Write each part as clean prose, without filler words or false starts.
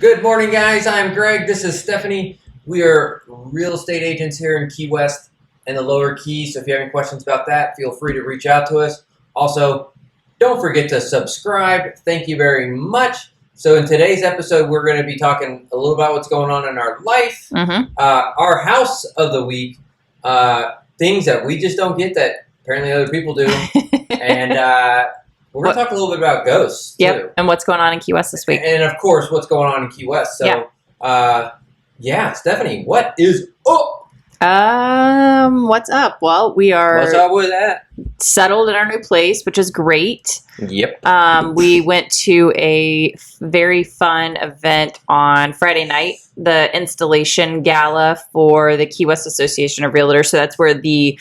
Good morning, guys. I'm Greg. This is Stephanie. We are real estate agents here in Key West and the Lower Keys. So if you have any questions about that, feel free to reach out to us. Also, don't forget to subscribe. Thank you very much. So in today's episode, we're going to be talking a little about what's going on in our life, our house of the week, things that we just don't get that apparently other people do, and we're going to talk a little bit about ghosts, too. And what's going on in Key West this week. And, of course, what's going on in Key West. So, Stephanie, what is up? What's up? Well, we are What's up with that? settled in our new place, which is great. Yep. We went to a very fun event on Friday night, the installation gala for the Key West Association of Realtors. So that's where the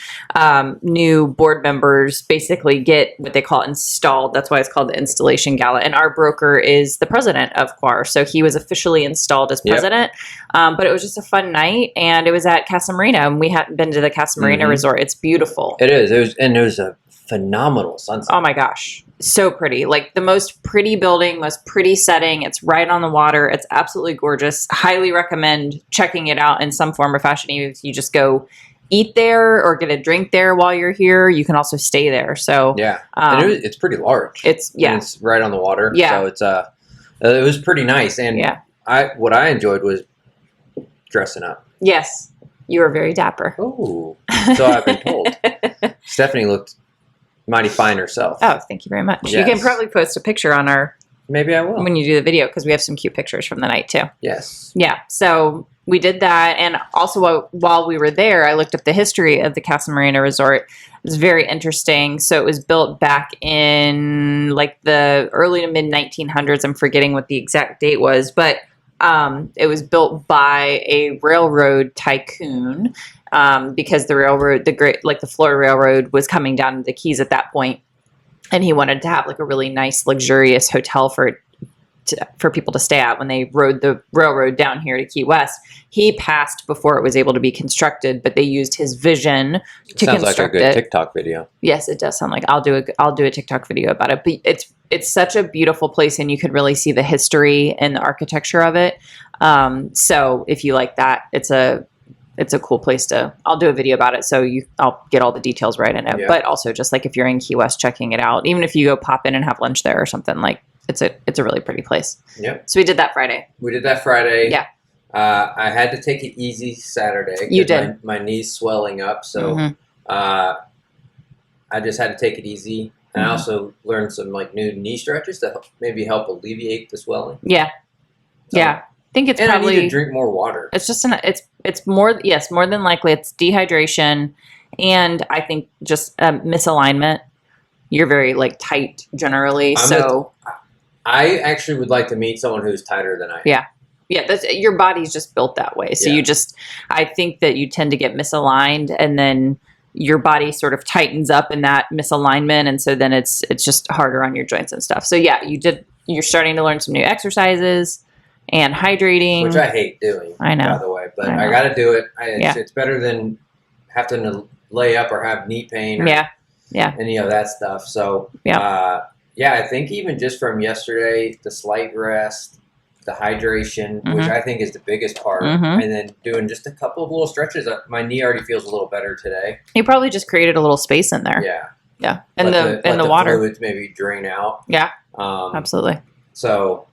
new board members basically get what they call installed. That's why it's called the installation gala. And our broker is the president of QAR. So he was officially installed as president. But it was just a fun night, and it was at Casa Marina. And we hadn't been to the Casa Marina Resort. It's beautiful. It is. It was a phenomenal sunset. Oh my gosh. So pretty. Like the most pretty building, most pretty setting. It's right on the water. It's absolutely gorgeous. Highly recommend checking it out in some form or fashion. Even if you just go eat there or get a drink there while you're here, you can also stay there. So and it's pretty large. It's it's right on the water. Yeah. So it was pretty nice. And what I enjoyed was dressing up. Yes. You were very dapper. Oh, so I've been told. Stephanie looked mighty fine herself. Oh, thank you very much. Yes. You can probably post a picture on our... Maybe I will. When you do the video, because we have some cute pictures from the night, too. Yes. Yeah, so we did that. And also, while we were there, I looked up the history of the Casa Marina Resort. It was very interesting. So it was built back in like the early to mid-1900s. I'm forgetting what the exact date was, but it was built by a railroad tycoon because the railroad, the Florida Railroad was coming down to the Keys at that point, and he wanted to have like a really nice, luxurious hotel for people to stay at when they rode the railroad down here to Key West. He passed before it was able to be constructed, but they used his vision to Sounds construct like a good it. TikTok video. Yes, it does sound like I'll do a TikTok video about it. But it's such a beautiful place, and you could really see the history and the architecture of it. So if you like that, it's a cool place to. I'll do a video about it, so I'll get all the details right in it. Yeah. But also, just like if you're in Key West, checking it out, even if you go pop in and have lunch there or something, like it's a really pretty place. Yep. So we did that Friday. Yeah. I had to take it easy Saturday. You did. My knee's swelling up, so I just had to take it easy. And I also learned some like new knee stretches to maybe help alleviate the swelling. Yeah. So, I think it's and probably. I need to drink more water. It's just it's more than likely it's dehydration, and I think just misalignment. You're very like tight generally, I actually would like to meet someone who's tighter than I am. Yeah, that's your body's just built that way. So I think that you tend to get misaligned, and then your body sort of tightens up in that misalignment, and so then it's just harder on your joints and stuff. So you're starting to learn some new exercises and hydrating, which I hate doing. I know, by the way, but I got to do it. It's better than having to lay up or have knee pain. Or any of that stuff. So I think even just from yesterday, the slight rest, the hydration, which I think is the biggest part, and then doing just a couple of little stretches. My knee already feels a little better today. You probably just created a little space in there. Yeah, and the water fluids maybe drain out. Yeah, absolutely. So,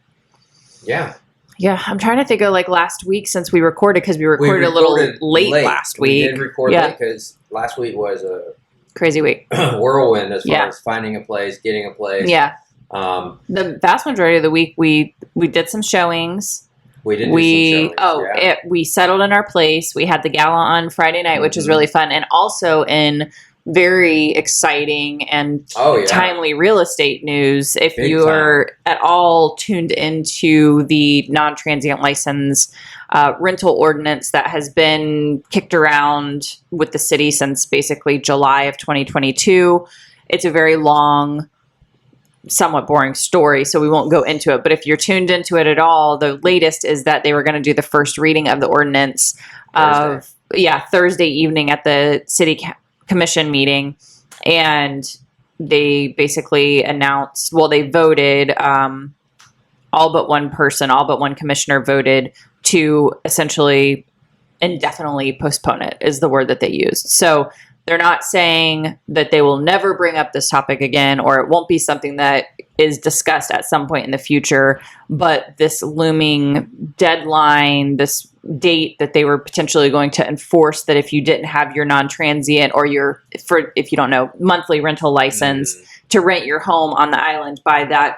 yeah, I'm trying to think of like last week since we recorded, because we recorded a little late last week. We did record late because last week was a crazy week, whirlwind as far as finding a place, getting a place. Yeah. The vast majority of the week, we did some showings. We did do some showings. We settled in our place. We had the gala on Friday night, which was really fun. And also in very exciting and timely real estate news, if you are at all tuned into the non-transient license rental ordinance that has been kicked around with the city since basically July of 2022. It's a very long, somewhat boring story, so we won't go into it. But if you're tuned into it at all, the latest is that they were going to do the first reading of the ordinance Thursday evening at the city commission meeting, and they basically announced, they voted all but one person, all but one commissioner voted to essentially indefinitely postpone it, is the word that they used. So they're not saying that they will never bring up this topic again, or it won't be something that is discussed at some point in the future, but this looming deadline, this date that they were potentially going to enforce, that if you didn't have your non-transient or if you don't know, monthly rental license to rent your home on the island by that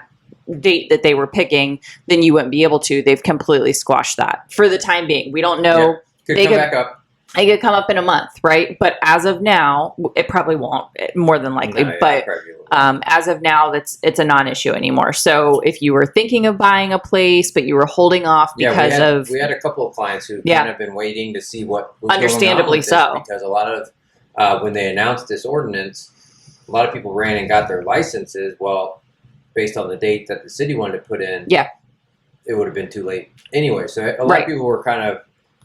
date that they were picking, then you wouldn't be able to. They've completely squashed that for the time being. We don't know. Yeah. Could come back up. It could come up in a month, right? But as of now, it probably won't, more than likely. No, but as of now, it's a non-issue anymore. So if you were thinking of buying a place, but you were holding off because we had a couple of clients who kind of been waiting to see what was understandably going on with so, because a lot of when they announced this ordinance, a lot of people ran and got their licenses. Well, based on the date that the city wanted to put in, it would have been too late anyway. So a lot of people were kind of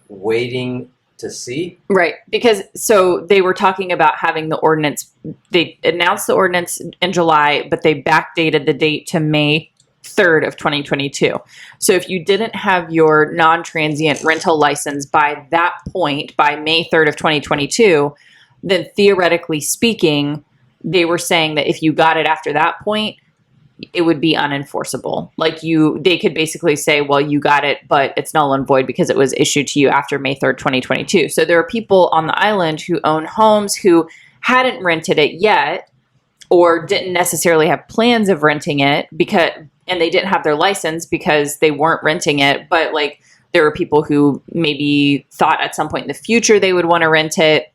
waiting to see. Right. Because so they were talking about having the ordinance, they announced the ordinance in July, but they backdated the date to May 3rd of 2022. So if you didn't have your non-transient rental license by that point, by May 3rd of 2022, then theoretically speaking, they were saying that if you got it after that point, it would be unenforceable. Like they could basically say, well, you got it, but it's null and void because it was issued to you after May 3rd, 2022. So there are people on the island who own homes who hadn't rented it yet or didn't necessarily have plans of renting it and they didn't have their license because they weren't renting it. But like there are people who maybe thought at some point in the future they would want to rent it.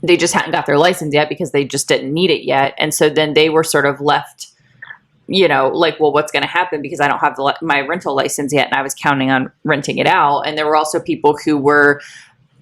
They just hadn't got their license yet because they just didn't need it yet. And so then they were sort of left, like, well, what's going to happen because I don't have my rental license yet, and I was counting on renting it out. And there were also people who were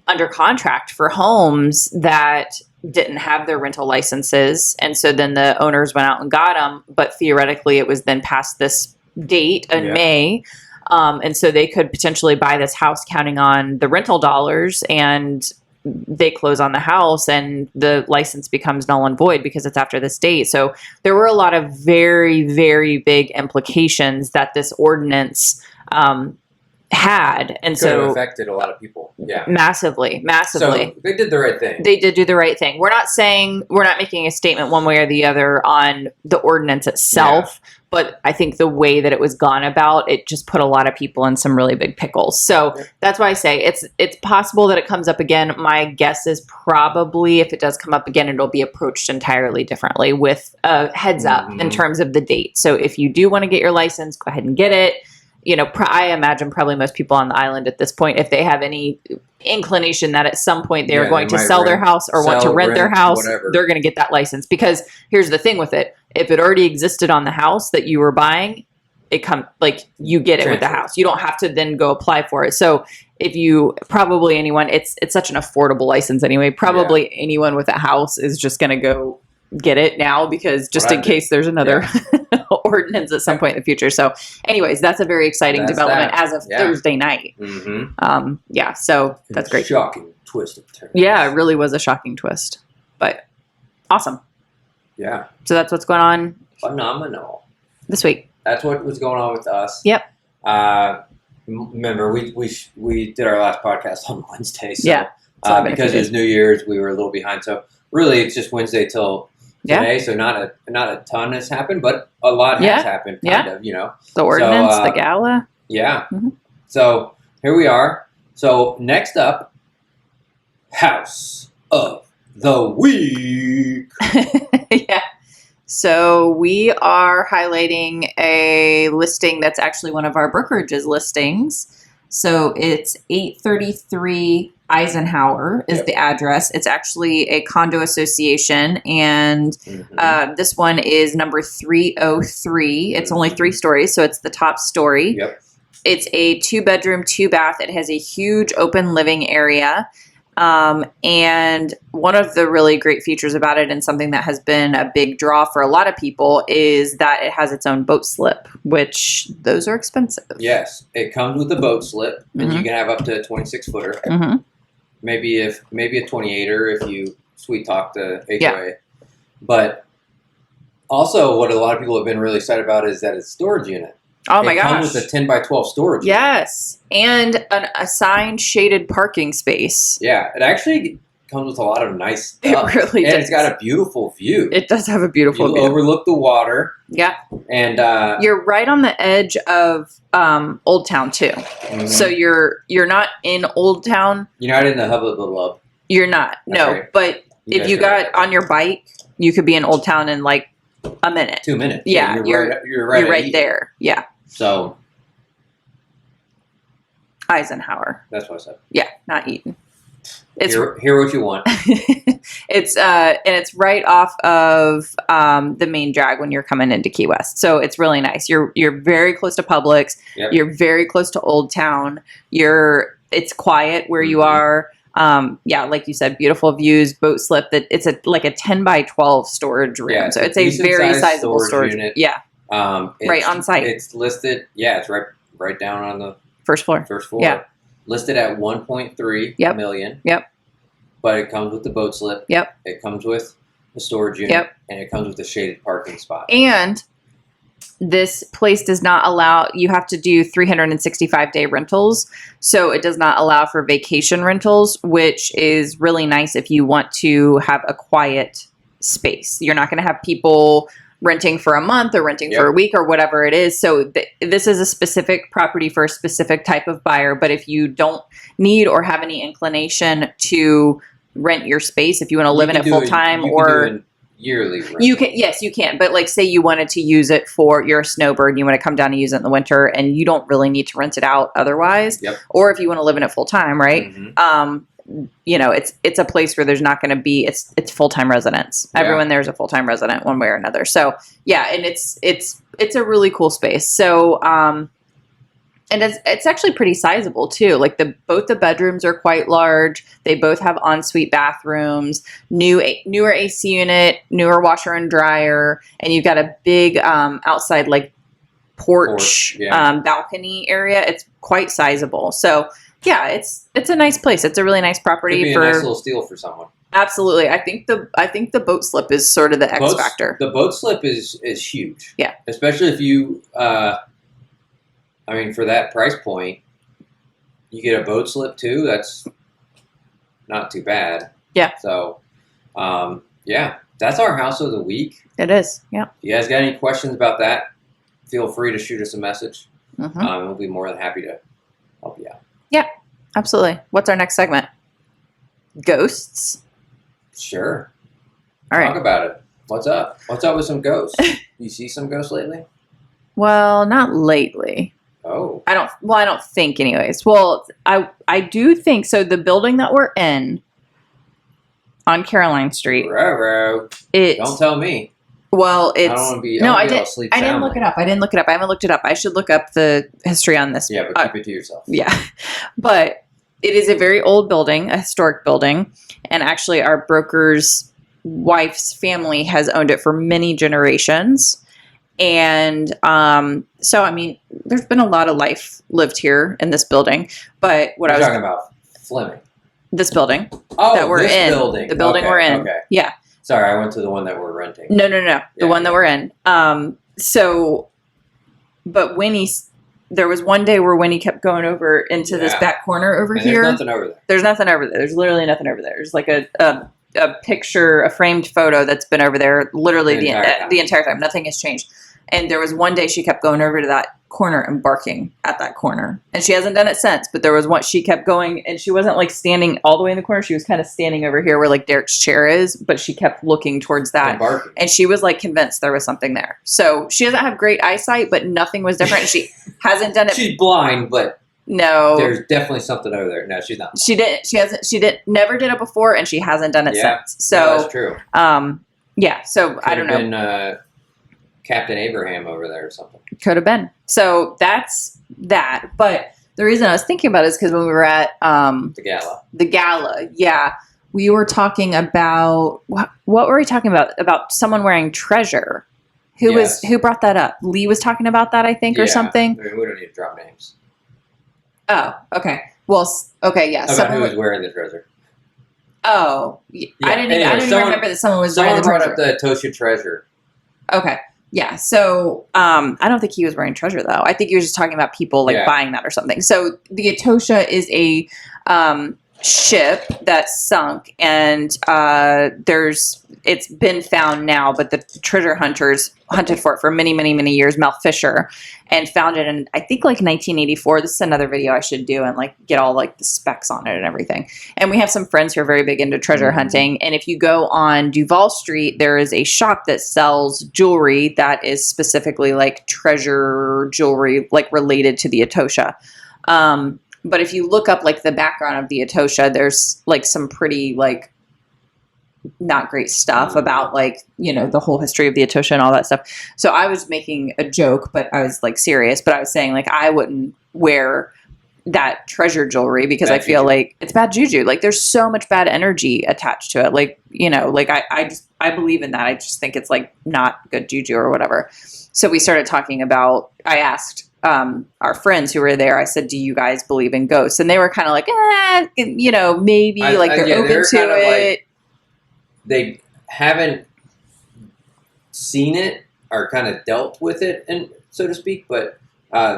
under contract for homes that didn't have their rental licenses, and so then the owners went out and got them, but theoretically it was then past this date in May, and so they could potentially buy this house counting on the rental dollars, and they close on the house and the license becomes null and void because it's after this date. So there were a lot of very, very big implications that this ordinance had. And could have affected a lot of people. Yeah. Massively. So they did the right thing. They did do the right thing. We're not making a statement one way or the other on the ordinance itself, but I think the way that it was gone about, it just put a lot of people in some really big pickles. So that's why I say it's possible that it comes up again. My guess is probably if it does come up again, it'll be approached entirely differently with a heads up in terms of the date. So if you do want to get your license, go ahead and get it. I imagine probably most people on the island at this point, if they have any inclination that at some point they are going to sell their house or want to rent their house, they're going to get that license. Because here's the thing with it. If it already existed on the house that you were buying, you get it with the house. You don't have to then go apply for it. So anyone, it's such an affordable license anyway. Probably anyone with a house is just going to go get it now because just in case there's another ordinance at some point in the future. So anyways, that's a very exciting development as of Thursday night. So that's great. Shocking twist of terms. Yeah, it really was a shocking twist, but awesome. Yeah. So that's what's going on. Phenomenal. This week. That's what was going on with us. Yep. Remember, we did our last podcast on Wednesday. So, because it was New Year's, we were a little behind. So really, it's just Wednesday till today. So not a ton has happened, but a lot has happened. Kind of, the ordinance, the gala. Yeah. Mm-hmm. So here we are. So next up, House of the Week. Yeah. So we are highlighting a listing that's actually one of our brokerage's listings. So it's 833 Eisenhower is the address. It's actually a condo association, and this one is number 303. It's only 3 stories, so it's the top story. Yep. It's a 2-bedroom, 2-bath. It has a huge open living area. And one of the really great features about it, and something that has been a big draw for a lot of people, is that it has its own boat slip, which those are expensive. Yes, it comes with a boat slip, and you can have up to a 26-footer. Mm-hmm. Maybe a 28er if you sweet talk the HOA. Yeah. But also, what a lot of people have been really excited about is that it's a storage unit. Oh my gosh. It comes with a 10 by 12 storage. Yes. And an assigned shaded parking space. Yeah. It actually comes with a lot of nice stuff. It really does. And it's got a beautiful view. It does have a beautiful view. You overlook the water. Yeah. And you're right on the edge of Old Town too. Mm-hmm. So you're not in Old Town. You're not in the hub of the love. You're not. No. Right. But if you got on your bike, you could be in Old Town in like a minute. 2 minutes. Yeah. You're right there. Yeah. So Eisenhower. That's what I said. Yeah, not Eaton. It's hear what you want. It's and it's right off of the main drag when you're coming into Key West. So it's really nice. You're very close to Publix. Yep. You're very close to Old Town. It's quiet where you are. Yeah, like you said, beautiful views, boat slip. That it's like a 10 by 12 storage room. Yeah, so it's a very sizable storage unit. Yeah. Right on site. It's listed. Yeah, it's right down on the first floor. Yeah. Listed at 1.3 million. Yep. But it comes with the boat slip. Yep. It comes with the storage unit. Yep. And it comes with a shaded parking spot. And this place does not allow, you have to do 365-day rentals. So it does not allow for vacation rentals, which is really nice if you want to have a quiet space. You're not going to have people renting for a month or renting for a week or whatever it is. So this is a specific property for a specific type of buyer. But if you don't need or have any inclination to rent your space, if you want to live in it full time or yearly rental. You can. But like say you wanted to use it for your snowbird and you want to come down and use it in the winter and you don't really need to rent it out otherwise. Yep. Or if you want to live in it full time, right? Mm-hmm. It's a place where there's not going to be, it's full-time residents. Yeah. Everyone there's a full-time resident one way or another. So yeah. And it's a really cool space. So, and it's actually pretty sizable too. Like both the bedrooms are quite large. They both have ensuite bathrooms, newer AC unit, newer washer and dryer. And you've got a big, outside like porch. Balcony area. It's quite sizable. So, yeah, it's a nice place. It's a really nice property. Could be a nice little steal for someone. Absolutely. I think the boat slip is sort of the X factor. The boat slip is huge. Yeah. Especially if you, for that price point, you get a boat slip too. That's not too bad. Yeah. So, that's our house of the week. It is. Yeah. If you guys got any questions about that, feel free to shoot us a message. Mm-hmm. We'll be more than happy to help you out. Yeah, absolutely. What's our next segment? Ghosts? Sure. All right. Talk about it. What's up? What's up with some ghosts? You see some ghosts lately? Well, not lately. Oh. I don't think anyways. Well, I do think so. The building that we're in on Caroline Street. Don't tell me. Well, it's... I don't want to be... No, I didn't look it up. I haven't looked it up. I should look up the history on this. Yeah, but keep it to yourself. Yeah. But it is a very old building, a historic building. And actually, our broker's wife's family has owned it for many generations. And so, there's been a lot of life lived here in this building. But what I was... talking about Fleming. This building. Oh, that we're in. Building. The building we're in. Okay. Yeah. Sorry, I went to the one that we're renting. No. The one that we're in. But Winnie, there was one day where Winnie kept going over into this back corner over here. There's nothing over there. There's nothing over there. There's literally nothing over there. There's like a picture, a framed photo that's been over there literally the entire time. Nothing has changed. And there was one day she kept going over to that corner and barking at that corner. And she hasn't done it since, but there was one, she kept going and she wasn't like standing all the way in the corner. She was kind of standing over here where like Derek's chair is, but she kept looking towards that. And she was like convinced there was something there. So she doesn't have great eyesight, but nothing was different. And she hasn't done it. She's blind, but no, there's definitely something over there. No, she's not. She never did it before and she hasn't done it since. So that's true. So I don't know. Been, Captain Abraham over there or something. Could have been. So that's that. But the reason I was thinking about it is because when we were at the gala, we were talking about what were we talking about? About someone wearing treasure. Who brought that up? Lee was talking about that, I think, or something. We don't need to drop names. Oh, okay. Well, okay, yeah. About who was wearing the treasure. Oh, I didn't even remember that someone was wearing the treasure. Someone brought up the Tosha treasure. Okay. Yeah. So I don't think he was wearing treasure though. I think he was just talking about people like buying that or something. So the Etosha is a ship that sunk, and it's been found now, but the treasure hunters hunted for it for many, many, many years. Mel Fisher, and found it in I think like 1984. This is another video I should do and like get all like the specs on it and everything. And we have some friends who are very big into treasure hunting. And if you go on Duval Street, there is a shop that sells jewelry that is specifically like treasure jewelry, like related to the Etosha. But if you look up like the background of the Etosha, there's like some pretty like not great stuff about like, you know, the whole history of the Etosha and all that stuff. So I was making a joke, but I was like serious, but I was saying like, I wouldn't wear that treasure jewelry because I feel like it's bad juju. Like there's so much bad energy attached to it. Like, you know, like I believe in that. I just think it's like not good juju or whatever. So we started talking about, I asked our friends who were there, I said, do you guys believe in ghosts? And they were kind of like, you know, maybe like they're open to it. Like, they haven't seen it or kind of dealt with it, and so to speak, but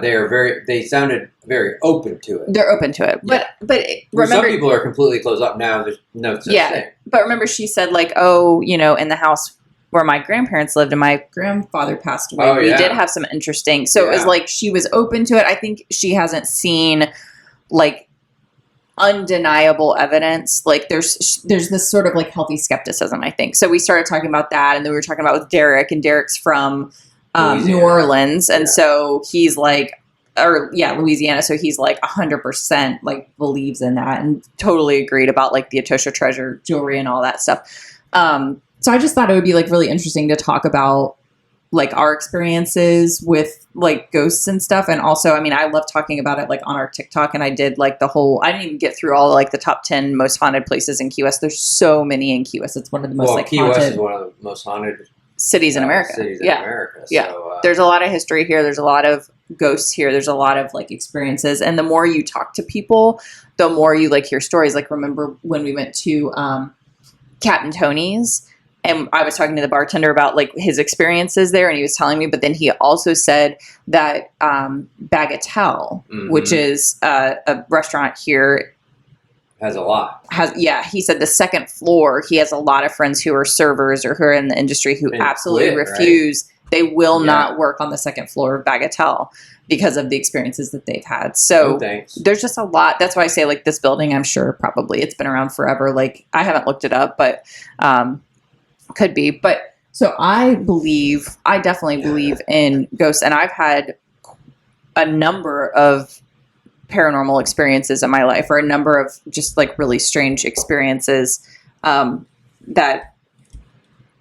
they sounded very open to it. They're open to it. Yeah. But remember, some people are completely closed up now. There's no such thing. But remember, she said like, oh, you know, in the house where my grandparents lived and my grandfather passed away, we did have some interesting. So it was like she was open to it. I think she hasn't seen like undeniable evidence. Like there's this sort of like healthy skepticism, I think. So we started talking about that, and then we were talking about with Derek, and Derek's from New Orleans, and so he's like, Louisiana. So he's like 100% like believes in that and totally agreed about like the Etosha treasure jewelry and all that stuff. So I just thought it would be like really interesting to talk about like our experiences with like ghosts and stuff. And also, I mean, I love talking about it like on our TikTok, and I did like I didn't even get through all like the top 10 most haunted places in Key West. There's so many in Key West. It's one of the most like Key West is one of the most haunted cities in America. So, there's a lot of history here. There's a lot of ghosts here. There's a lot of like experiences. And the more you talk to people, the more you like hear stories. Like remember when we went to Captain Tony's, and I was talking to the bartender about like his experiences there, and he was telling me, but then he also said that Bagatelle, which is a restaurant here, has a lot. He said the second floor, he has a lot of friends who are servers or who are in the industry who absolutely refuse. Right? They will not work on the second floor of Bagatelle because of the experiences that they've had. So there's just a lot. That's why I say like this building, I'm sure probably it's been around forever. Like I haven't looked it up, but could be. But so I definitely believe in ghosts, and I've had a number of paranormal experiences in my life, or a number of just like really strange experiences that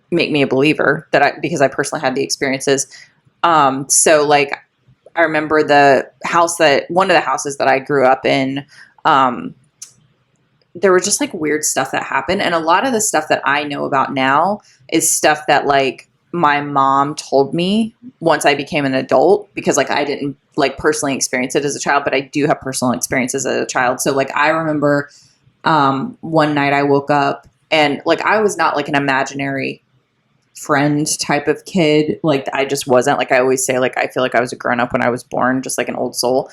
make me a believer because I personally had the experiences. So like I remember one of the houses that I grew up in, there was just like weird stuff that happened. And a lot of the stuff that I know about now is stuff that like my mom told me once I became an adult, because like I didn't like personally experience it as a child, but I do have personal experiences as a child. So like I remember one night I woke up, and like I was not like an imaginary friend type of kid. Like I just wasn't. Like I always say, like I feel like I was a grown up when I was born, just like an old soul.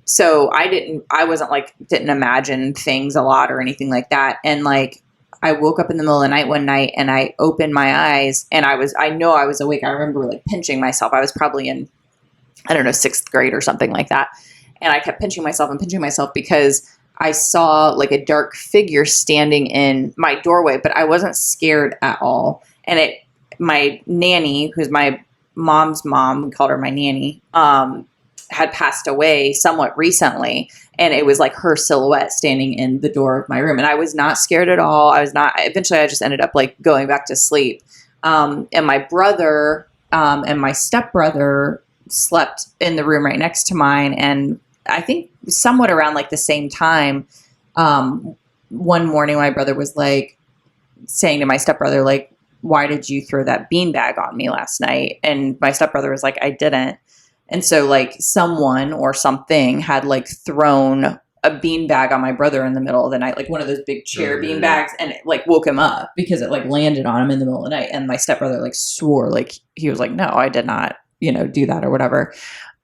So I didn't imagine things a lot or anything like that. And like, I woke up in the middle of the night one night, and I opened my eyes, and I know I was awake. I remember like pinching myself. I was probably in, I don't know, 6th grade or something like that. And I kept pinching myself because I saw like a dark figure standing in my doorway, but I wasn't scared at all. And my nanny, who's my mom's mom, we called her my nanny, had passed away somewhat recently, and it was like her silhouette standing in the door of my room, and I was not scared at all. Eventually I just ended up like going back to sleep. And my brother and my stepbrother slept in the room right next to mine, and I think somewhat around like the same time, one morning my brother was like saying to my stepbrother, like, why did you throw that beanbag on me last night? And my stepbrother was like, I didn't. And so like someone or something had like thrown a bean bag on my brother in the middle of the night, like one of those big chair bean bags, and it, like, woke him up because it like landed on him in the middle of the night. And my stepbrother like swore, like he was like, no, I did not, do that or whatever.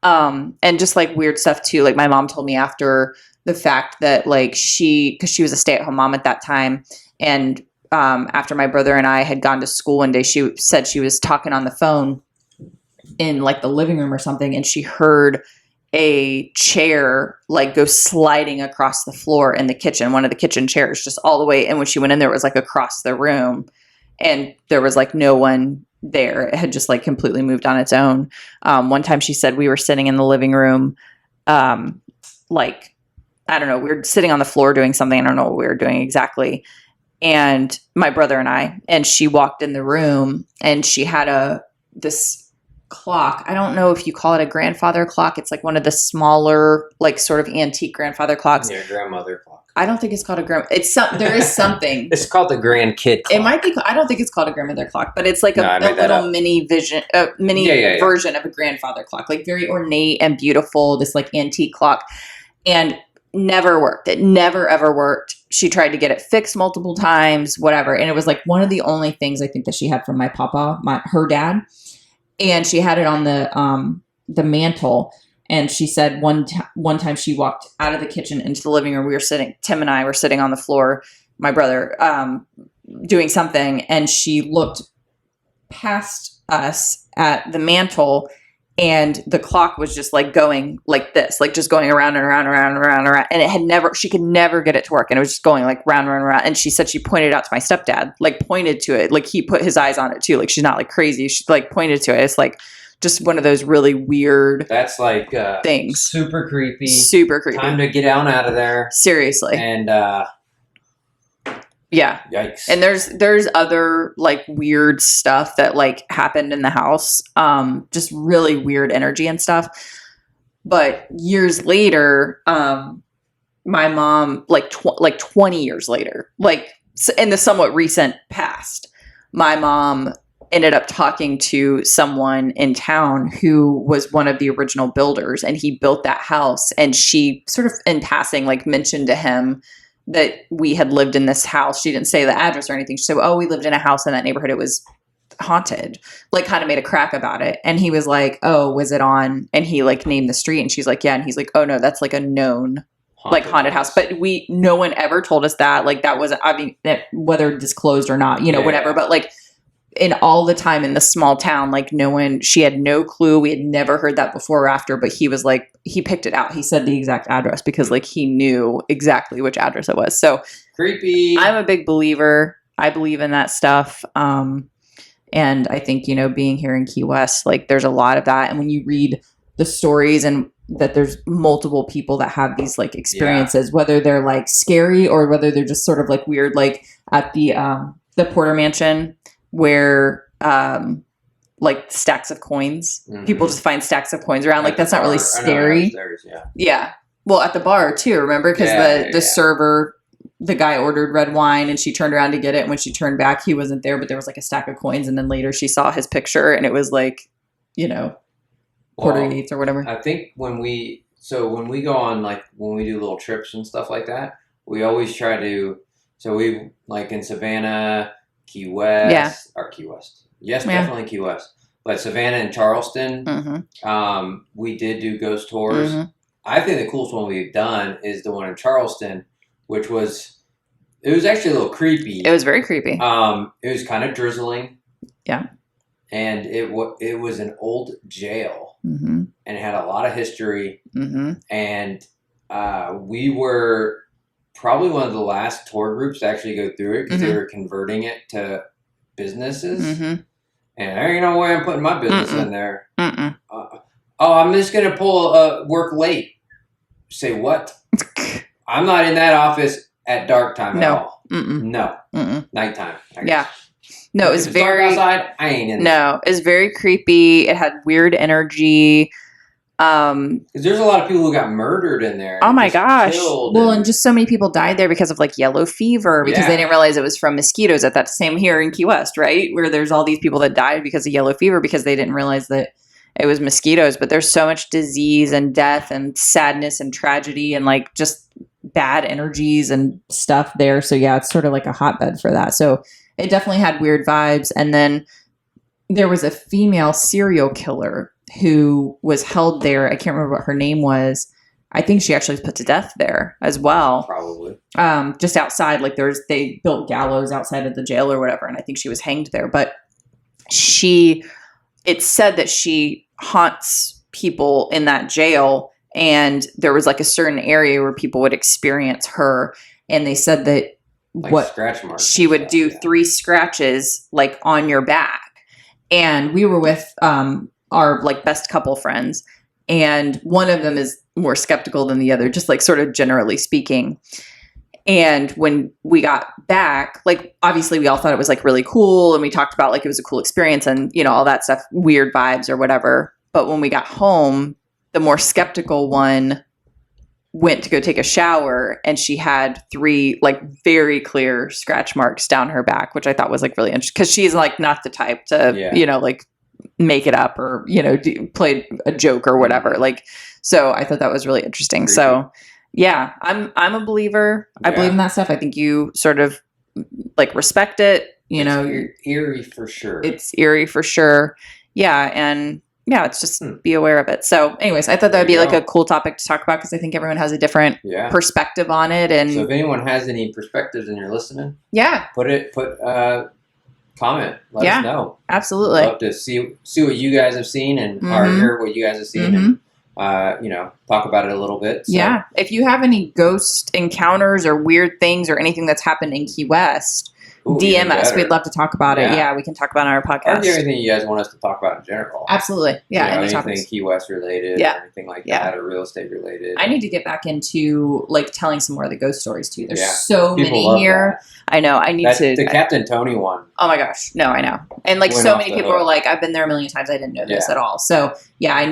And just like weird stuff too. Like my mom told me after the fact that like because she was a stay-at-home mom at that time, and after my brother and I had gone to school one day, she said she was talking on the phone in like the living room or something, and she heard a chair like go sliding across the floor in the kitchen, one of the kitchen chairs, just all the way. And when she went in there, it was like across the room, and there was like no one there. It had just like completely moved on its own. One time she said we were sitting in the living room, like, I don't know, we were sitting on the floor doing something. I don't know what we were doing exactly. And my brother and I, and she walked in the room, and she had this clock. I don't know if you call it a grandfather clock. It's like one of the smaller, like sort of antique grandfather clocks. Yeah, grandmother clock. I don't think it's called a grand. There is something. It's called the grandkid clock. It might be. I don't think it's called a grandmother clock, but it's like a little mini version of a grandfather clock, like very ornate and beautiful. This like antique clock, and never worked. It never ever worked. She tried to get it fixed multiple times, whatever, and it was like one of the only things I think that she had from my papa, her dad. And she had it on the mantle. And she said one time she walked out of the kitchen into the living room. Tim and I were sitting on the floor, my brother, doing something. And she looked past us at the mantle, and the clock was just like going like this, like just going around and around and around and around and around. And she could never get it to work. And it was just going like round, round, round. And she said she pointed out to my stepdad, like pointed to it, like he put his eyes on it too. Like she's not like crazy. She like pointed to it. It's like just one of those really weird things. Super creepy. Super creepy. Time to get out of there. Seriously. And yeah. Yikes. And there's other like weird stuff that like happened in the house. Just really weird energy and stuff. But years later, my mom, like 20 years later, like in the somewhat recent past, my mom ended up talking to someone in town who was one of the original builders, and he built that house. And she sort of in passing, like mentioned to him that we had lived in this house. She didn't say the address or anything. She said, oh, we lived in a house in that neighborhood. It was haunted, like kind of made a crack about it. And he was like, oh, was it on? And he like named the street, and she's like, yeah. And he's like, oh no, that's like a known haunted house. But no one ever told us that. Like that was, I mean, whether disclosed or not, whatever. But like in all the time in the small town, like she had no clue. We had never heard that before or after, but he was like, he picked it out. He said the exact address because like he knew exactly which address it was. So creepy. I'm a big believer. I believe in that stuff. And I think, being here in Key West, like there's a lot of that. And when you read the stories and that there's multiple people that have these like experiences, whether they're like scary or whether they're just sort of like weird, like at the Porter Mansion where like stacks of coins, people just find stacks of coins around. Like that's not really scary. Yeah. Well, at the bar too, remember? Because the server, the guy ordered red wine and she turned around to get it. And when she turned back, he wasn't there, but there was like a stack of coins. And then later she saw his picture and it was like, quarter eighths or whatever. I think when we go on, like when we do little trips and stuff like that, we always try to, we like in Savannah, Key West, or Key West. Yes, definitely Key West. But Savannah and Charleston, we did do ghost tours. I think the coolest one we've done is the one in Charleston, which was actually a little creepy. It was very creepy. It was kind of drizzling. Yeah. And it was an old jail, and it had a lot of history. And we were probably one of the last tour groups to actually go through it because they were converting it to businesses. And there ain't no way I'm putting my business in there. I'm just going to pull work late. Say what? I'm not in that office at dark time at all. No. Nighttime. Yeah. No, it was very dark outside. I ain't in there. No, it's very creepy. It had weird energy. Because there's a lot of people who got murdered in there. Oh my gosh. Well, and just so many people died there because of like yellow fever because they didn't realize it was from mosquitoes. At that same here in Key West, right? Where there's all these people that died because of yellow fever because they didn't realize that it was mosquitoes. But there's so much disease and death and sadness and tragedy and like just bad energies and stuff there. So yeah, it's sort of like a hotbed for that. So it definitely had weird vibes. And then there was a female serial killer who was held there. I can't remember what her name was. I think she actually was put to death there as well. Probably. Just outside, like they built gallows outside of the jail or whatever, and I think she was hanged there. But it's said that she haunts people in that jail, and there was like a certain area where people would experience her, and they said that like scratch marks she would do 3 scratches like on your back. And we were with our like best couple friends, and one of them is more skeptical than the other, just like sort of generally speaking. And when we got back, like obviously we all thought it was like really cool, and we talked about like it was a cool experience and, you know, all that stuff, weird vibes or whatever. But when we got home, the more skeptical one went to go take a shower, and she had 3 like very clear scratch marks down her back, which I thought was like really interesting, because she's like not the type to, you know, like make it up or, you know, play a joke or whatever. Like, so I thought that was really interesting. Creepy. So yeah, I'm a believer. I believe in that stuff. I think you sort of like respect it, you know. Eerie for sure. It's eerie for sure. Yeah. And yeah, it's just be aware of it. So anyways, I thought that would be like a cool topic to talk about, because I think everyone has a different perspective on it. And so if anyone has any perspectives and you're listening, put comment. Let us know. Absolutely. Love to see what you guys have seen and or hear what you guys have seen and you know, talk about it a little bit. So. Yeah. If you have any ghost encounters or weird things or anything that's happened in Key West, DM us. We'd love to talk about it. Yeah, we can talk about it on our podcast. Or anything you guys want us to talk about in general. Absolutely. Yeah. You know, anything topics. Key West related or anything like that, or real estate related. I need to get back into like telling some more of the ghost stories too. There's so many here. That. I know. I need to. The Captain Tony one. Oh my gosh. No, I know. And like so many people are like, I've been there a million times. I didn't know this at all. So yeah, I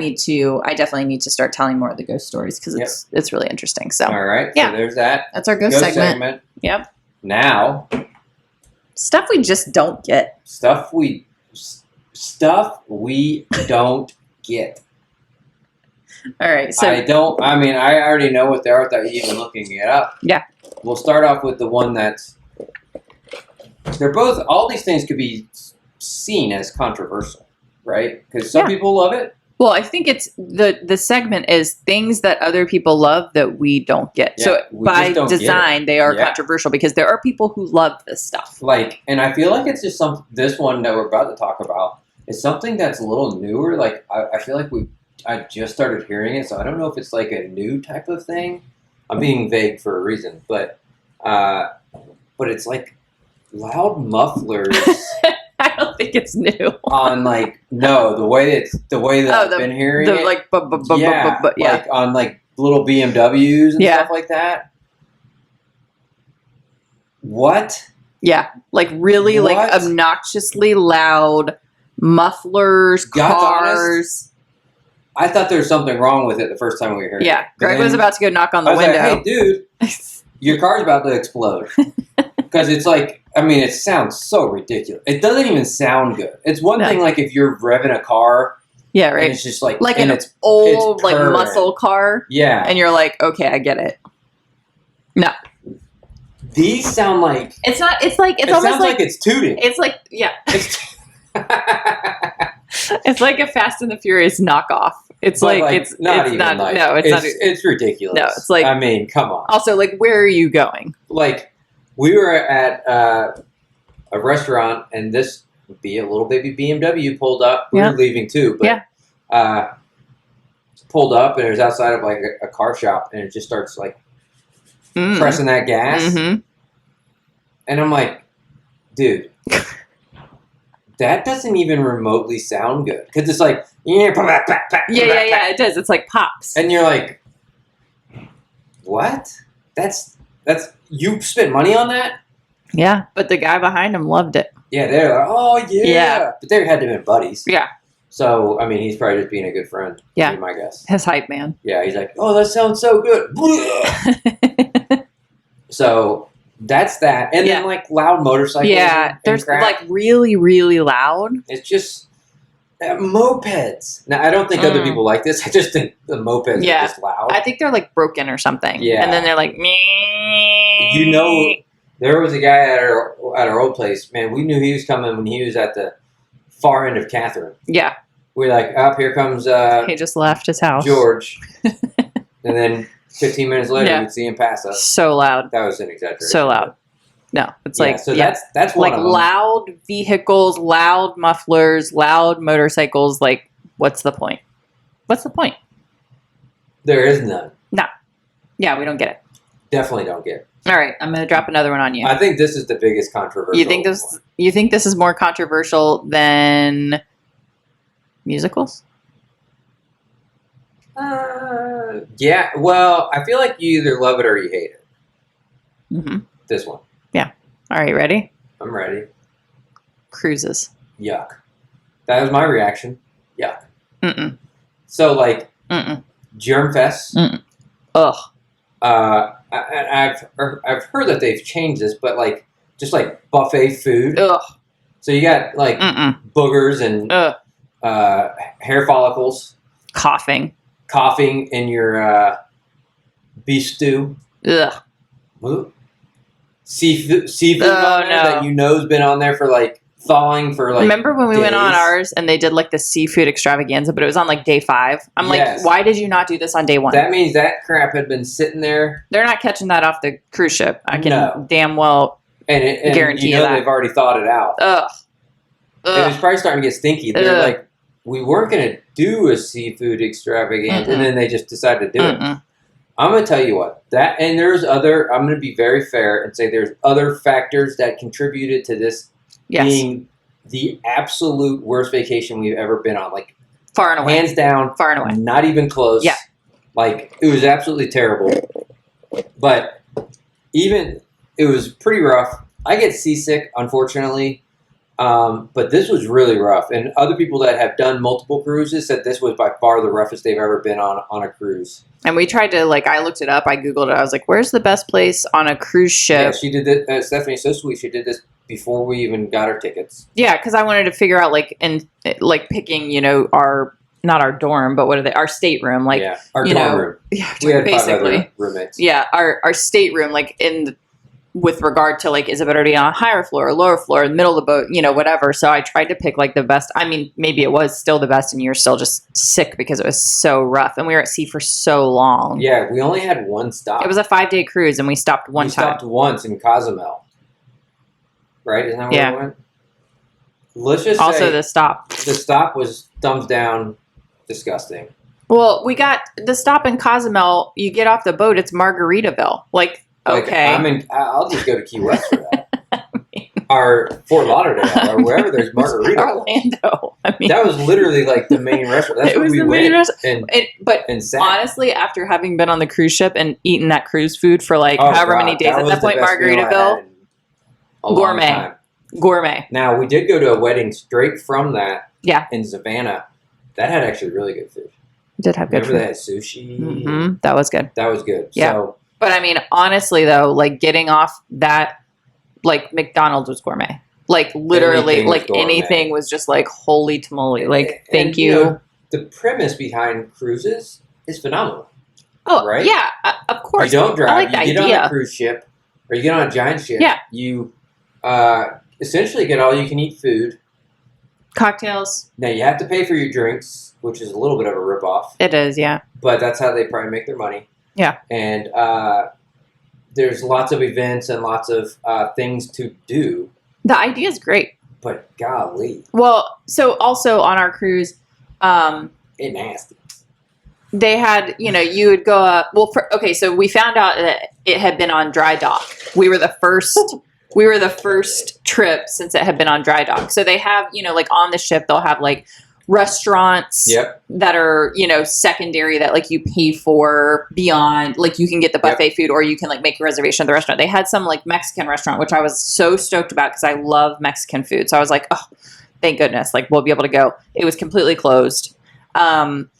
definitely need to start telling more of the ghost stories, because it's really interesting. So all right. Yeah. So there's that. That's our ghost segment. Yep. Now. Stuff we just don't get. Stuff we don't get. All right. So I already know what they are without you even looking it up. Yeah. We'll start off with the one that's. All these things could be seen as controversial, right? Because some people love it. Well, I think it's the segment is things that other people love that we don't get. Yeah, so by design, they are controversial, because there are people who love this stuff. Like, and I feel like it's just this one that we're about to talk about is something that's a little newer. Like, I feel like I just started hearing it, so I don't know if it's like a new type of thing. I'm being vague for a reason, but it's like loud mufflers. I don't think it's new. On like the way that I've been hearing it, like like on like little BMWs and stuff like that. What? Yeah, like really like obnoxiously loud mufflers, cars. Honest, I thought there was something wrong with it the first time we heard it. Yeah, Greg was about to go knock on the window. Like, hey, dude, your car's about to explode. Because it's like, I mean, it sounds so ridiculous. It doesn't even sound good. It's one thing, like, if you're revving a car. Yeah, right. And it's just like an old, like, muscle car. Yeah. And you're like, okay, I get it. No. These sound like. It's not, it's like, it's almost like it's tooting. It's like, yeah. It's like a Fast and the Furious knockoff. It's like it's not even not, like, no, it's ridiculous. No, it's like, I mean, come on. Also, like, where are you going? Like, we were at a restaurant, and this a little baby BMW pulled up. We were leaving too, but pulled up, and it was outside of like a car shop, and it just starts like pressing that gas, and I'm like, dude, that doesn't even remotely sound good, because it's like it does. It's like pops, and you're like, what? That's you spent money on that? Yeah, but the guy behind him loved it. Yeah, they're like, oh yeah. But they had to have been buddies. Yeah. So I mean, he's probably just being a good friend. Yeah, would be my guess. His hype man. Yeah, he's like, oh, that sounds so good. So that's that, and then like loud motorcycles. Yeah, there's like really, really loud. It's just Mopeds. Now, I don't think other people like this. I just think the mopeds are just loud. I think they're like broken or something. Yeah. And then they're like, meh. You know, there was a guy at our old place. Man, we knew he was coming when he was at the far end of Catherine. Yeah. We're like, here comes he just left his house. George. And then 15 minutes later, we'd see him pass us. So loud. That was an exaggeration. So loud. No, it's like so that's one like of them. Loud vehicles, loud mufflers, loud motorcycles. Like, what's the point? What's the point? There is none. No. Yeah, we don't get it. Definitely don't get it. All right, I'm gonna drop another one on you. I think this is the biggest controversial. You think this is more controversial than musicals? Yeah. Well, I feel like you either love it or you hate it. Mm-hmm. This one. Yeah. All right, ready? I'm ready. Cruises. Yuck. That was my reaction. Yuck. Mm-mm. So, like, Mm-mm. Germ Fest. Mm-mm. Ugh. I've heard that they've changed this, but like just like buffet food. Ugh. So you got like boogers and hair follicles, coughing in your beef stew. Ugh. Seafood on there that you know's been on there for like thawing for like. Remember when we days? went on ours and they did like the seafood extravaganza, but it was on like day 5. I'm like, why did you not do this on day 1? That means that crap had been sitting there. They're not catching that off the cruise ship. I can damn well guarantee you know that. They've already thought it out. Ugh. It was probably starting to get stinky. They're like, we weren't going to do a seafood extravaganza, and then they just decided to do it. I'm going to tell you what, and there's other, I'm going to be very fair and say there's other factors that contributed to this being the absolute worst vacation we've ever been on. Like, far and away. Hands down. Far and away. Not even close. Yeah. Like, it was absolutely terrible. But it was pretty rough. I get seasick, unfortunately. But this was really rough. And other people that have done multiple cruises said this was by far the roughest they've ever been on a cruise. And we tried to, like, I looked it up. I Googled it. I was like, where's the best place on a cruise ship? Yeah, she did this. Stephanie's so sweet. She did this before we even got our tickets. Yeah, because I wanted to figure out, like, picking, not our dorm, but what are they? Our stateroom. Like, our dorm room. Yeah, we had basically 5 other roommates. Yeah, our stateroom, like, with regard to, like, is it better to be on a higher floor or lower floor, in the middle of the boat, whatever. So I tried to pick, like, the best. I mean, maybe it was still the best and you're still just sick because it was so rough. And we were at sea for so long. Yeah, we only had one stop. It was a 5-day cruise and we stopped one time. We stopped once in Cozumel. Right? Isn't that where we went? Let's just also say the stop. The stop was thumbs down, disgusting. Well, we got the stop in Cozumel. You get off the boat, it's Margaritaville. Like, okay. I'll just go to Key West for that. Or Fort Lauderdale, or wherever there's Margaritaville. Orlando. I mean, that was literally like the main restaurant. That's where we went. But honestly, after having been on the cruise ship and eaten that cruise food for like however many days at that point, Margaritaville, gourmet. Now, we did go to a wedding straight from that in Savannah. That had actually really good food. It did have good food. Remember they had sushi? Mm-hmm. That was good. That was good. Yeah. So, but I mean, honestly, though, like getting off that, like McDonald's was gourmet. Like literally, anything was just like holy tamale. Like, thank you. The premise behind cruises is phenomenal. Oh, right? Yeah, of course. You don't drive. I like the you idea. get on a cruise ship, or you get on a giant ship. Yeah. You essentially get all you can eat food. Cocktails. Now, you have to pay for your drinks, which is a little bit of a ripoff. It is, yeah. But that's how they probably make their money. Yeah. And there's lots of events and lots of things to do. The idea is great. But golly. Well, so also on our cruise, it's nasty. They had, you would go up. Well, so we found out that it had been on dry dock. We were the first trip since it had been on dry dock. So they have, like on the ship, they'll have like restaurants that are, secondary that like you pay for beyond, like you can get the buffet food or you can like make a reservation at the restaurant. They had some like Mexican restaurant, which I was so stoked about because I love Mexican food. So I was like, oh, thank goodness. Like we'll be able to go. It was completely closed.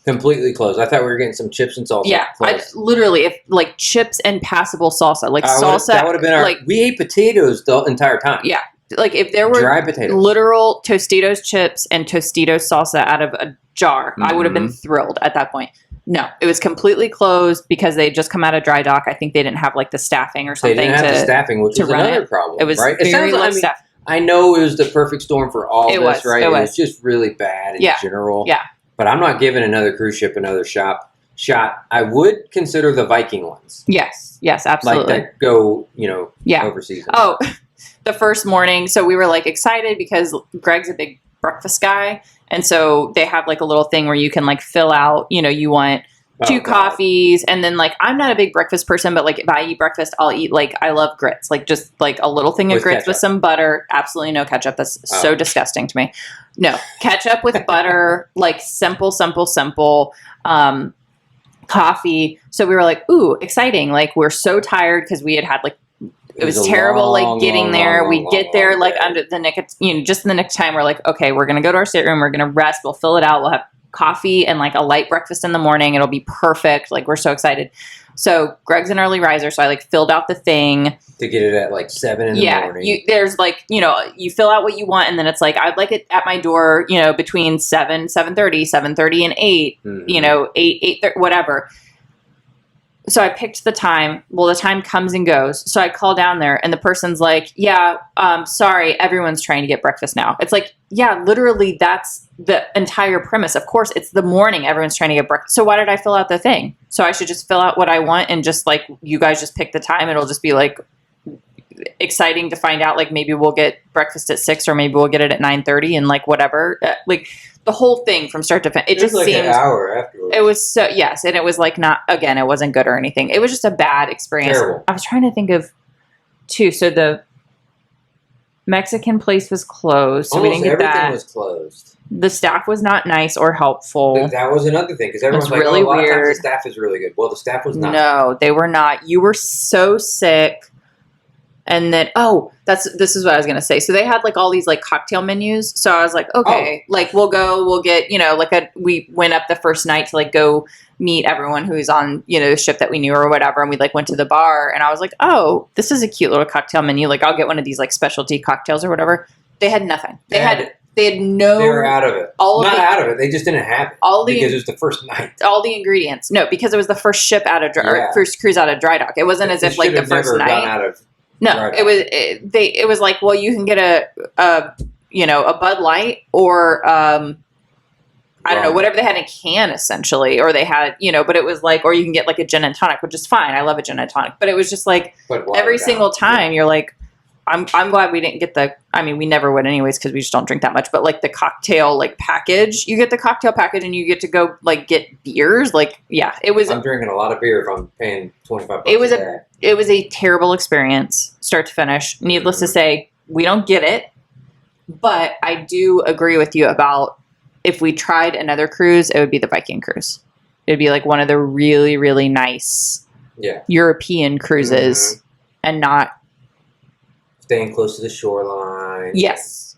Completely closed. I thought we were getting some chips and salsa. Yeah, literally, if like chips and passable salsa, like salsa. That would have been our. Like we ate potatoes the entire time. Yeah, like if there were dry potatoes, literal Tostitos chips and Tostitos salsa out of a jar, I would have been thrilled at that point. No, it was completely closed because they had just come out of dry dock. I think they didn't have like the staffing or something. They didn't have the staffing, which was another problem. It was right? very low staff. I know it was the perfect storm for all this, right? It was just really bad in general. Yeah. But I'm not giving another cruise ship another shot. I would consider the Viking ones. Yes, absolutely. Like that go, overseas. Oh, the first morning. So we were like excited because Greg's a big breakfast guy. And so they have like a little thing where you can like fill out, you want 2 coffees. And then like, I'm not a big breakfast person, but like if I eat breakfast, I'll eat like, I love grits, like just like a little thing of grits ketchup. With some butter. Absolutely no ketchup. That's so disgusting to me. No, ketchup with butter, like simple, coffee. So we were like, ooh, exciting. Like we're so tired because we had like, it was terrible, like getting there. We get there like under the nick of, just in the nick of time. We're like, okay, we're going to go to our stateroom. We're going to rest. We'll fill it out. We'll have coffee and like a light breakfast in the morning. It'll be perfect. Like we're so excited. So Greg's an early riser. So I like filled out the thing. To get it at like 7 in the morning. There's like, you fill out what you want. And then it's like, I'd like it at my door, between 7:30 and 8, 8:30, whatever. So I picked the time. Well, the time comes and goes. So I call down there and the person's like, yeah, sorry, everyone's trying to get breakfast now. It's like, yeah, literally that's the entire premise. Of course, it's the morning. Everyone's trying to get breakfast. So why did I fill out the thing? So I should just fill out what I want and just like, you guys just pick the time. It'll just be like exciting to find out, like maybe we'll get breakfast at 6 or maybe we'll get it at 9:30 and like whatever. Like the whole thing from start to finish. It just like seems an hour afterwards. It was so, yes. And it was like not, again, it wasn't good or anything. It was just a bad experience. Terrible. I was trying to think of two. So the Mexican place was closed. So almost we didn't get everything that. Was closed. The staff was not nice or helpful. That was another thing because everyone's like, really a lot weird. of times the staff is really good. Well, the staff was not. No, they were not. You were so sick. And then, this is what I was going to say. So they had like all these like cocktail menus. So I was like, okay, like we'll get, we went up the first night to like go meet everyone who's on, the ship that we knew or whatever. And we like went to the bar and I was like, oh, this is a cute little cocktail menu. Like I'll get one of these like specialty cocktails or whatever. They had nothing. They had no. They were out of it. Out of it. They just didn't have it. Because it was the first night. All the ingredients. No, because it was the first ship out of first cruise out of dry dock. It wasn't as if like the first night. Gone out of no, it was like, well, you can get a Bud Light or I don't know, whatever they had in a can essentially, or they had, but it was like, or you can get like a gin and tonic, which is fine. I love a gin and tonic, but it was just like every single time you're like, I'm glad we didn't get we never would anyways because we just don't drink that much. But like the cocktail like package, you get the cocktail package and you get to go like get beers. Like it was. I'm drinking a lot of beer if I'm paying $25. It was a terrible experience, start to finish. Needless to say, we don't get it. But I do agree with you about if we tried another cruise, it would be the Viking cruise. It would be like one of the really, really nice European cruises and not. Staying close to the shoreline. Yes.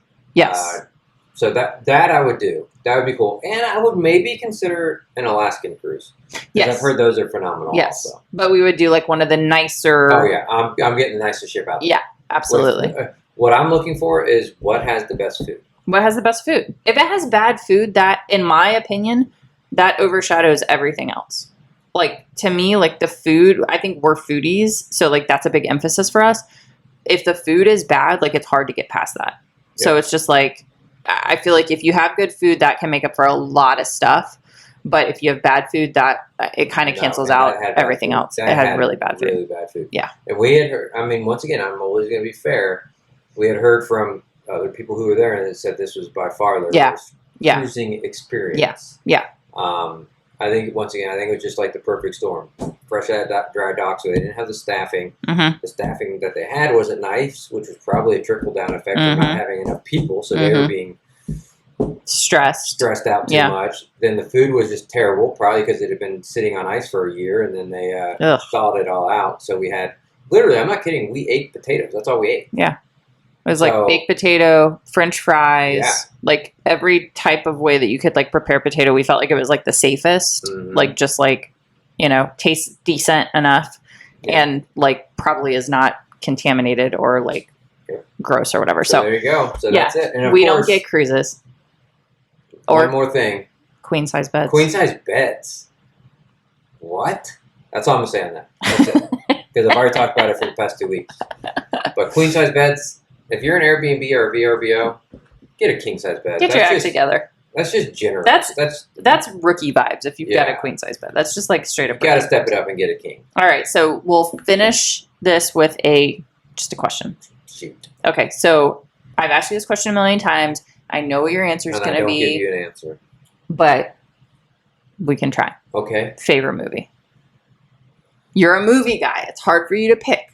So that I would do. That would be cool. And I would maybe consider an Alaskan cruise. Yes. I've heard those are phenomenal also. But we would do like one of the nicer. Oh, yeah. I'm getting the nicer ship out there. Yeah, absolutely. What I'm looking for is what has the best food. What has the best food? If it has bad food, that, in my opinion, that overshadows everything else. Like, to me, like the food, I think we're foodies. So, like, that's a big emphasis for us. If the food is bad, like it's hard to get past that. Yeah. So it's just like, I feel like if you have good food, that can make up for a lot of stuff. But if you have bad food, that it kind of cancels out everything else. It had really bad food. Really bad food. Yeah. And we had heard, once again, I'm always going to be fair. We had heard from other people who were there and said this was by far their most cruising experience. Yeah. I think, once again, it was just like the perfect storm. Fresh out of dry dock, so they didn't have the staffing. Mm-hmm. The staffing that they had wasn't nice, which was probably a trickle-down effect of not having enough people, so they were being stressed out too much. Then the food was just terrible, probably because it had been sitting on ice for a year, and then they thawed it all out. So we had, literally, I'm not kidding, we ate potatoes. That's all we ate. Yeah. It was like baked potato, French fries, like every type of way that you could like prepare potato. We felt like it was like the safest, like just like, tastes decent enough and like probably is not contaminated or like gross or whatever. So there you go. So that's it. And we don't get cruises. Or one more thing. Queen size beds. Queen size beds. What? That's all I'm going to say on that. That's it. Because I've already talked about it for the past 2 weeks. But queen size beds, if you're an Airbnb or a VRBO, get a king size bed. Get your act together. That's just generous. That's rookie vibes if you've got a queen size bed. That's just like straight up. You got to step it up and get a king. All right, so we'll finish this with just a question. Shoot. Okay, so I've asked you this question a million times. I know what your answer is going to be. I don't give you an answer. But we can try. Okay. Favorite movie? You're a movie guy. It's hard for you to pick.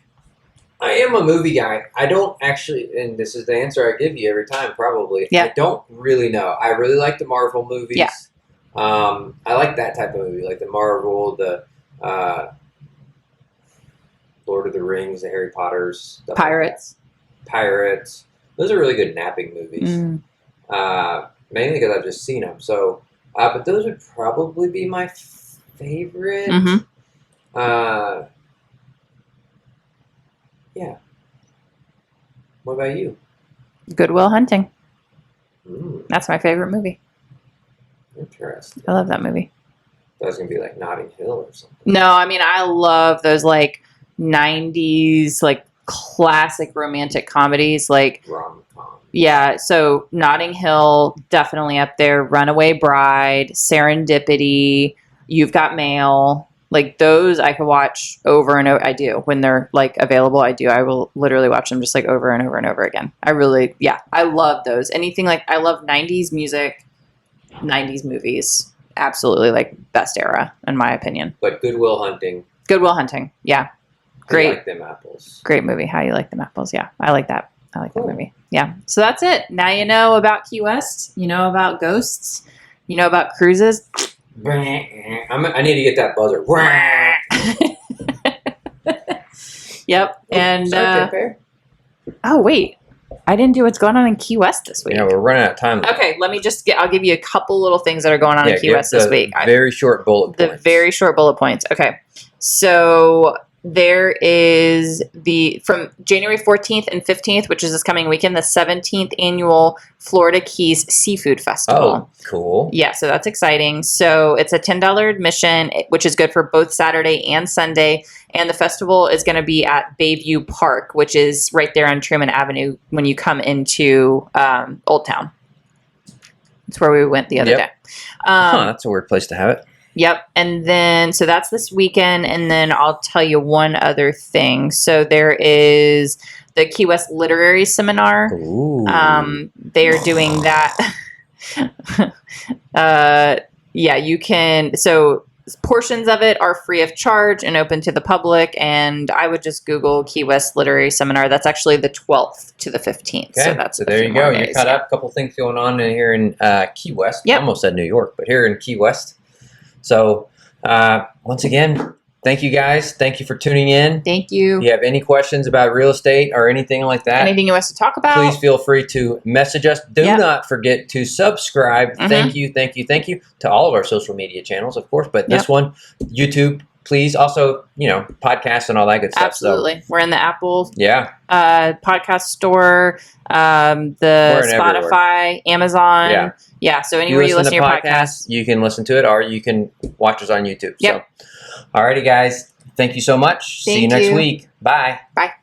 I am a movie guy. I don't actually, and this is the answer I give you every time, probably. Yeah. I don't really know. I really like the Marvel movies. Yeah. I like that type of movie, like the Marvel, the Lord of the Rings, the Harry Potters. Pirates. Like Pirates. Those are really good napping movies. Mainly because I've just seen them. So, but those would probably be my favorite. Mm-hmm. Yeah. What about you? Good Will Hunting. That's my favorite movie. Interesting. I love that movie. That was going to be like Notting Hill or something. No, I mean, I love those like 90s, like classic romantic comedies. Like, rom-com. Yeah, so Notting Hill, definitely up there. Runaway Bride, Serendipity, You've Got Mail. Like those I could watch over and over. I do. When they're like available, I do. I will literally watch them just like over and over and over again. I love those. Anything like, I love 90s music, 90s movies. Absolutely like best era in my opinion. But Good Will Hunting. Good Will Hunting. Yeah. Great. I like them apples. Great movie. How You Like Them Apples. Yeah. I like that. I like that movie. Yeah. So that's it. Now you know about Key West. You know about ghosts. You know about cruises. I need to get that buzzer. Yep. And oh wait, I didn't do what's going on in Key West this week. Yeah, we're running out of time. Okay, I'll give you a couple little things that are going on in Key West this week. Very short bullet points. The very short bullet points. Okay. So there is from January 14th and 15th, which is this coming weekend, the 17th annual Florida Keys Seafood Festival. Oh, cool. Yeah, so that's exciting. So it's a $10 admission, which is good for both Saturday and Sunday. And the festival is going to be at Bayview Park, which is right there on Truman Avenue when you come into Old Town. That's where we went the other day. That's a weird place to have it. Yep. And then, so that's this weekend. And then I'll tell you one other thing. So there is the Key West Literary Seminar. Ooh. They are doing that. Yeah, you can. So portions of it are free of charge and open to the public. And I would just Google Key West Literary Seminar. That's actually the 12th to the 15th. Okay. So there you go. You caught up. A couple things going on in here in Key West. Yep. Almost said New York, but here in Key West. So, once again, thank you guys. Thank you for tuning in. Thank you. If you have any questions about real estate or anything like that, anything you want us to talk about, please feel free to message us. Do not forget to subscribe. Mm-hmm. Thank you to all of our social media channels, of course, but this one, YouTube, please. Also, podcasts and all that good stuff. Absolutely. So, we're in the Apple podcast store, the Spotify, Amazon. Yeah, so anywhere you listen to your podcast, you can listen to it or you can watch us on YouTube. Yep. So, alrighty, guys. Thank you so much. See you next week. Bye. Bye.